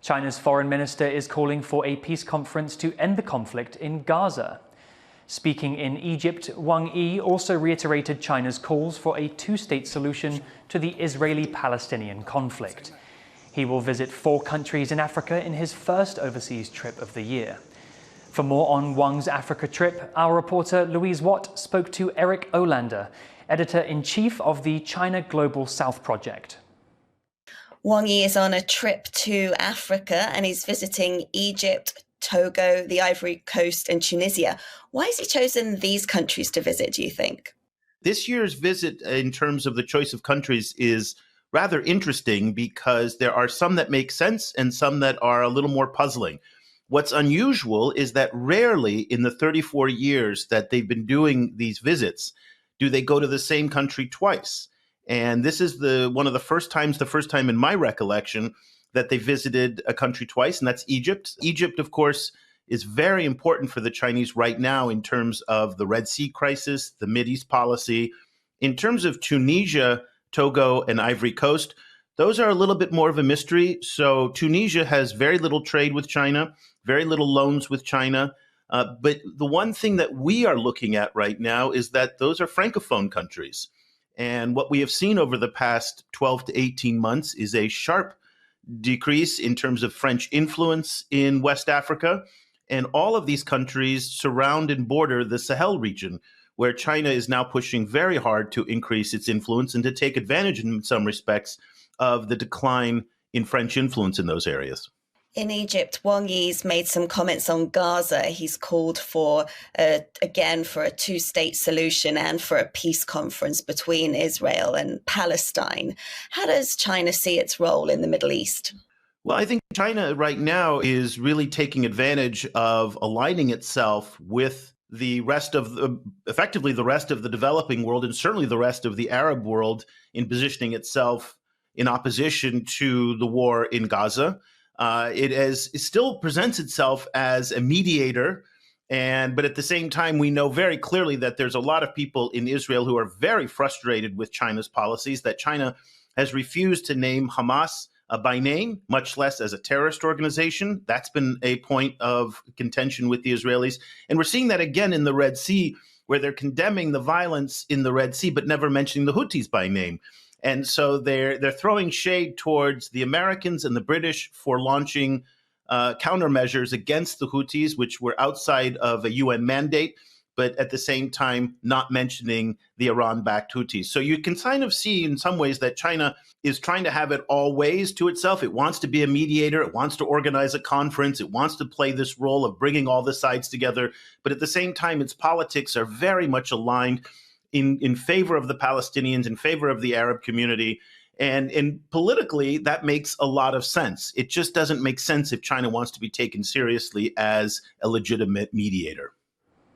China's foreign minister is calling for a peace conference to end the conflict in Gaza. Speaking in Egypt, Wang Yi also reiterated China's calls for a two-state solution to the Israeli-Palestinian conflict. He will visit 4 countries in Africa in his first overseas trip of the year. For more on Wang's Africa trip, our reporter Louise spoke to Eric Olander, editor-in-chief of the China Global South Project. Wang Yi is on a trip to Africa and he's visiting Egypt, Togo, the Ivory Coast and Tunisia. Why has he chosen these countries to visit, do you think? This year's visit in terms of the choice of countries is rather interesting because there are some that make sense and some that are a little more puzzling. What's unusual is that rarely in the 34 years that they've been doing these visits do they go to the same country twice. And this is one of the first time in my recollection that they visited a country twice, and that's Egypt. Egypt, of course, is very important for the Chinese right now in terms of the Red Sea crisis, the Mideast policy. In terms of Tunisia, Togo, and Ivory Coast, those are a little bit more of a mystery. So Tunisia has very little trade with China, very little loans with China. But the one thing that we are looking at right now is that those are Francophone countries. And what we have seen over the past 12 to 18 months is a sharp decrease in terms of French influence in West Africa. And all of these countries surround and border the Sahel region, where China is now pushing very hard to increase its influence and to take advantage in some respects of the decline in French influence in those areas. In Egypt, Wang Yi's made some comments on Gaza. He's called for, again, for a two-state solution and for a peace conference between Israel and Palestine. How does China see its role in the Middle East? Well, I think China right now is really taking advantage of aligning itself with the rest of effectively the rest of the developing world and certainly the rest of the Arab world in positioning itself in opposition to the war in Gaza. It still presents itself as a mediator, but at the same time, we know very clearly that there's a lot of people in Israel who are very frustrated with China's policies, that China has refused to name Hamas by name, much less as a terrorist organization. That's been a point of contention with the Israelis. And we're seeing that again in the Red Sea, where they're condemning the violence in the Red Sea, but never mentioning the Houthis by name. And so they're throwing shade towards the Americans and the British for launching countermeasures against the Houthis, which were outside of a UN mandate, but at the same time not mentioning the Iran-backed Houthis. So you can kind of see in some ways that China is trying to have it all ways to itself. It wants to be a mediator. It wants to organize a conference. It wants to play this role of bringing all the sides together. But at the same time, its politics are very much aligned in favor of the Palestinians, in favor of the Arab community. And politically, that makes a lot of sense. It just doesn't make sense if China wants to be taken seriously as a legitimate mediator.